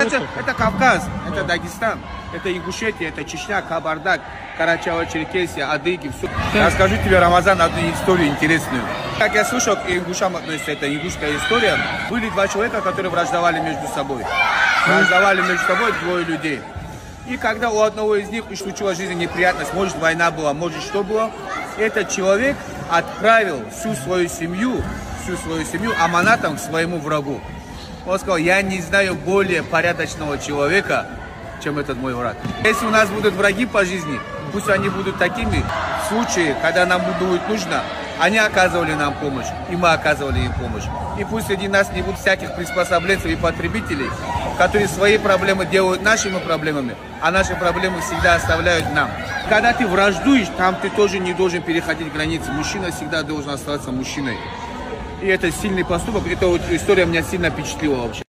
Это Кавказ, это Дагестан, это Ингушетия, это Чечня, Кабардак, Карачаево-Черкесия, Адыги, все. Я расскажу тебе, Рамазан, одну историю интересную. Как я слышал, к ингушам относится эта ингушская история. Были два человека, которые враждовали между собой. Враждовали между собой двое людей. И когда у одного из них случилась в жизни неприятность, может война была, может что было, этот человек отправил всю свою семью аманатом к своему врагу. Он сказал: я не знаю более порядочного человека, чем этот мой враг. Если у нас будут враги по жизни, пусть они будут такими. В случае, когда нам будет нужно, они оказывали нам помощь, и мы оказывали им помощь. И пусть среди нас не будет всяких приспособленцев и потребителей, которые свои проблемы делают нашими проблемами, а наши проблемы всегда оставляют нам. Когда ты враждуешь, там ты тоже не должен переходить границы. Мужчина всегда должен оставаться мужчиной. И это сильный поступок. Эта вот история меня сильно впечатлила вообще.